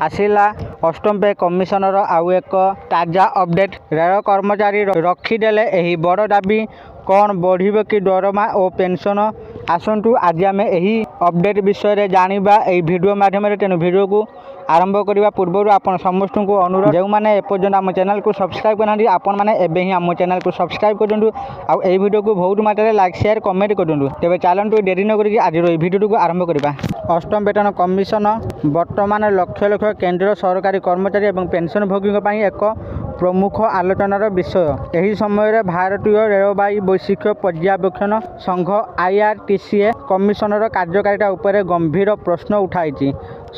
ଆସିଲା ଅଷ୍ଟମ pay commissioner ଆଉ ଏକ ତାଜା ଅପଡେଟ୍। ରେଳ କର୍ମଚାରୀ ରଖିଦେଲେ ଏହି ବଡ଼ ଦାବି, କ'ଣ ବଢ଼ିବ କି ଦରମା ଓ ପେନ୍ସନ୍? ଆସନ୍ତୁ ଆଜି ଆମେ ଏହି ଅପଡେଟ୍ ବିଷୟରେ ଜାଣିବା ଏହି ଭିଡ଼ିଓ ମାଧ୍ୟମରେ। ତେଣୁ ଭିଡ଼ିଓକୁ ଆରମ୍ଭ କରିବା ପୂର୍ବରୁ ଆପଣ ସମସ୍ତଙ୍କୁ ଅନୁରୋଧ, ଯେଉଁମାନେ ଏପର୍ଯ୍ୟନ୍ତ ଆମ ଚ୍ୟାନେଲକୁ ସବସ୍କ୍ରାଇବ୍ କରିନାହାନ୍ତି ଆପଣମାନେ ଏବେ ହିଁ ଆମ ଚ୍ୟାନେଲକୁ ସବସ୍କ୍ରାଇବ୍ କରନ୍ତୁ ଆଉ ଏହି ଭିଡ଼ିଓକୁ ବହୁତ ମାତ୍ରାରେ ଲାଇକ୍ ସେୟାର କମେଣ୍ଟ କରନ୍ତୁ। ତେବେ ଚାଲନ୍ତୁ ଡେରି ନ କରିକି ଆଜିର ଏହି ଭିଡ଼ିଓଟିକୁ ଆରମ୍ଭ କରିବା। ଅଷ୍ଟମ ବେତନ କମିଶନ ବର୍ତ୍ତମାନ ଲକ୍ଷ ଲକ୍ଷ କେନ୍ଦ୍ର ସରକାରୀ କର୍ମଚାରୀ ଏବଂ ପେନ୍ସନଭୋଗୀଙ୍କ ପାଇଁ ଏକ ପ୍ରମୁଖ ଆଲୋଚନାର ବିଷୟ। ଏହି ସମୟରେ ଭାରତୀୟ ରେଳବାଇ ବୈଷୟିକ ପର୍ଯ୍ୟବେକ୍ଷଣ ସଂଘ IRTCA କମିଶନର କାର୍ଯ୍ୟକାରିତା ଉପରେ ଗମ୍ଭୀର ପ୍ରଶ୍ନ ଉଠାଇଛି।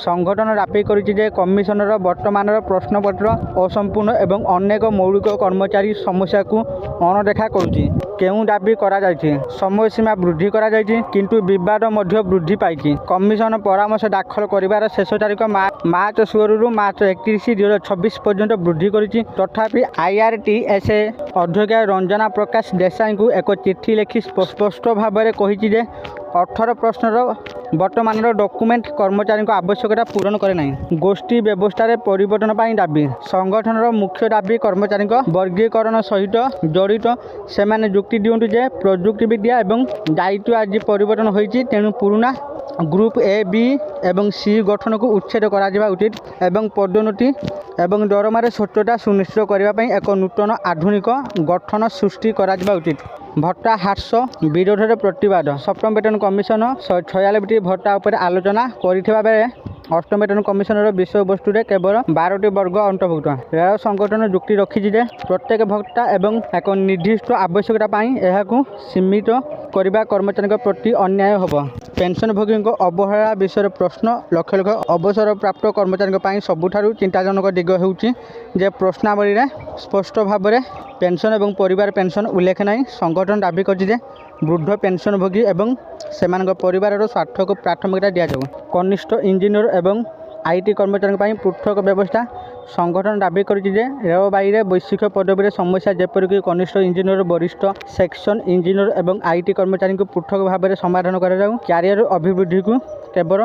ସଂଗଠନ ଦାବି କରିଛି ଯେ କମିଶନର ବର୍ତ୍ତମାନର ପ୍ରଶ୍ନପତ୍ର ଅସମ୍ପୂର୍ଣ୍ଣ ଏବଂ ଅନେକ ମୌଳିକ କର୍ମଚାରୀ ସମସ୍ୟାକୁ ଅଣଦେଖା କରୁଛି। କେଉଁ ଦାବି କରାଯାଇଛି? ସମୟସୀମା ବୃଦ୍ଧି କରାଯାଇଛି, କିନ୍ତୁ ବିବାଦ ମଧ୍ୟ ବୃଦ୍ଧି ପାଇଛି। କମିଶନ ପରାମର୍ଶ ଦାଖଲ କରିବାର ଶେଷ ତାରିଖ ମାର୍ଚ୍ଚ 16ରୁ ମାର୍ଚ୍ଚ 31, 2026 ପର୍ଯ୍ୟନ୍ତ ବୃଦ୍ଧି କରିଛି। ତଥାପି IRTSA ଅଧ୍ୟକ୍ଷା ରଞ୍ଜନା ପ୍ରକାଶ ଦେଶାଇଙ୍କୁ ଏକ ଚିଠି ଲେଖି ସ୍ପଷ୍ଟ ଭାବରେ କହିଛି ଯେ 18 ପ୍ରଶ୍ନର ବର୍ତ୍ତମାନର ଡକୁମେଣ୍ଟ କର୍ମଚାରୀଙ୍କ ଆବଶ୍ୟକତା ପୂରଣ କରେ ନାହିଁ। ଗୋଷ୍ଠୀ ବ୍ୟବସ୍ଥାରେ ପରିବର୍ତ୍ତନ ପାଇଁ ଦାବି। ସଂଗଠନର ମୁଖ୍ୟ ଦାବି କର୍ମଚାରୀଙ୍କ ବର୍ଗୀକରଣ ସହିତ ଜଡ଼ିତ। ସେମାନେ ଯୁକ୍ତି ଦିଅନ୍ତି ଯେ ପ୍ରଯୁକ୍ତିବିଦ୍ୟା ଏବଂ ଦାୟିତ୍ୱ ଆଜି ପରିବର୍ତ୍ତନ ହୋଇଛି, ତେଣୁ ପୁରୁଣା ଗ୍ରୁପ୍ A, B ଏବଂ C ଗଠନକୁ ଉଚ୍ଛେଦ କରାଯିବା ଉଚିତ ଏବଂ ପଦୋନ୍ନତି ଏବଂ ଦରମାରେ ସ୍ୱଚ୍ଛତା ସୁନିଶ୍ଚିତ କରିବା ପାଇଁ ଏକ ନୂତନ ଆଧୁନିକ ଗଠନ ସୃଷ୍ଟି କରାଯିବା ଉଚିତ। ଭତ୍ତା ହ୍ରାସ ବିରୋଧରେ ପ୍ରତିବାଦ। ସପ୍ତମ ବେତନ କମିଶନ 146ଟି ଭତ୍ତା ଉପରେ ଆଲୋଚନା କରିଥିବା ବେଳେ ଅଷ୍ଟମ ବେତନ କମିଶନର ବିଷୟବସ୍ତୁରେ କେବଳ 12ଟି ବର୍ଗ ଅନ୍ତର୍ଭୁକ୍ତ। ରେଳ ସଂଗଠନ ଯୁକ୍ତି ରଖିଛି ଯେ ପ୍ରତ୍ୟେକ ଭତ୍ତା ଏବଂ ଏକ ନିର୍ଦ୍ଦିଷ୍ଟ ଆବଶ୍ୟକତା ପାଇଁ ଏହାକୁ ସୀମିତ କରିବା କର୍ମଚାରୀଙ୍କ ପ୍ରତି ଅନ୍ୟାୟ ହେବ। ପେନ୍ସନଭୋଗୀଙ୍କ ଅବହେଳା ବିଷୟରେ ପ୍ରଶ୍ନ। ଲକ୍ଷ ଲକ୍ଷ ଅବସରପ୍ରାପ୍ତ କର୍ମଚାରୀଙ୍କ ପାଇଁ ସବୁଠାରୁ ଚିନ୍ତାଜନକ ଦିଗ ହେଉଛି ଯେ ପ୍ରଶ୍ନାବଳୀରେ ସ୍ପଷ୍ଟ ଭାବରେ ପେନ୍ସନ୍ ଏବଂ ପରିବାର ପେନ୍ସନ୍ ଉଲ୍ଲେଖ ନାହିଁ। ସଂଗଠନ ଦାବି କରିଛି ଯେ ବୃଦ୍ଧ ପେନ୍ସନଭୋଗୀ ଏବଂ ସେମାନଙ୍କ ପରିବାରର ସ୍ୱାର୍ଥକୁ ପ୍ରାଥମିକତା ଦିଆଯାଉ। କନିଷ୍ଠ ଇଞ୍ଜିନିୟର ଏବଂ IT କର୍ମଚାରୀଙ୍କ ପାଇଁ ପୃଥକ ବ୍ୟବସ୍ଥା। ସଂଗଠନ ଦାବି କରିଛି ଯେ ରେଳବାଇରେ ବୈଷୟିକ ପଦବୀରେ ସମସ୍ୟା, ଯେପରିକି କନିଷ୍ଠ ଇଞ୍ଜିନିୟର, ବରିଷ୍ଠ ସେକ୍ସନ ଇଞ୍ଜିନିୟର ଏବଂ IT କର୍ମଚାରୀଙ୍କୁ ପୃଥକ ଭାବରେ ସମାଧାନ କରାଯାଉ। କ୍ୟାରିୟର ଅଭିବୃଦ୍ଧିକୁ କେବଳ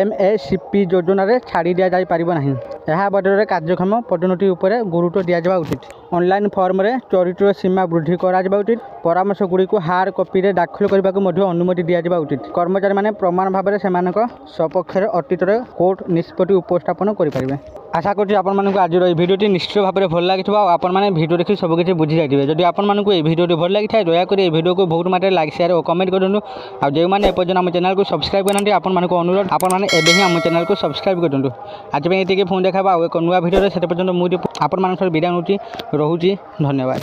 MACP ଯୋଜନାରେ ଛାଡ଼ି ଦିଆଯାଇପାରିବ ନାହିଁ। ଏହା ବଦଳରେ କାର୍ଯ୍ୟକ୍ଷମ ପଦୋନ୍ନତି ଉପରେ ଗୁରୁତ୍ୱ ଦିଆଯିବା ଉଚିତ। ଅନଲାଇନ୍ ଫର୍ମରେ ଚରିତ୍ର ସୀମା ବୃଦ୍ଧି କରାଯିବା ଉଚିତ। ପରାମର୍ଶଗୁଡ଼ିକୁ ହାର୍ଡ କପିରେ ଦାଖଲ କରିବାକୁ ମଧ୍ୟ ଅନୁମତି ଦିଆଯିବା ଉଚିତ। କର୍ମଚାରୀମାନେ ପ୍ରମାଣ ଭାବରେ ସେମାନଙ୍କ ସପକ୍ଷରେ ଅତୀତରେ କୋର୍ଟ ନିଷ୍ପତ୍ତି ଉପସ୍ଥାପନ କରିପାରିବେ। ଆଶା କରୁଛି ଆପଣମାନଙ୍କୁ ଆଜିର ଏହି ଭିଡ଼ିଓଟି ନିଶ୍ଚିତ ଭାବରେ ଭଲ ଲାଗିଥିବ ଆଉ ଆପଣମାନେ ଭିଡ଼ିଓ ଦେଖି ସବୁକିଛି ବୁଝିଯାଇଥିବେ। ଯଦି ଆପଣମାନଙ୍କୁ ଏହି ଭିଡ଼ିଓଟି ଭଲ ଲାଗିଥାଏ ଦୟାକରି ଏହି ଭିଡ଼ିଓକୁ ବହୁତ ମାତ୍ରାରେ ଲାଇକ୍ ସେୟାର ଓ କମେଣ୍ଟ କରନ୍ତୁ। ଆଉ ଯେଉଁମାନେ ଏପର୍ଯ୍ୟନ୍ତ ଆମ ଚ୍ୟାନେଲକୁ ସବସ୍କ୍ରାଇବ୍ କରିନାହାନ୍ତି ଆପଣମାନଙ୍କୁ ଅନୁରୋଧ, ଆପଣମାନେ ଏବେ ହିଁ ଆମ ଚ୍ୟାନେଲକୁ ସବସ୍କ୍ରାଇବ୍ କରନ୍ତୁ। ଆଜି ପାଇଁ ଏତିକି, ପୁଣି ଦେଖାବା ଆଉ ଏକ ନୂଆ ଭିଡ଼ିଓରେ। ସେତେ ପର୍ଯ୍ୟନ୍ତ ମୁଁ ଆପଣମାନଙ୍କ ବିଦାୟ ନେଉଛି। ରହୁଛି, ଧନ୍ୟବାଦ।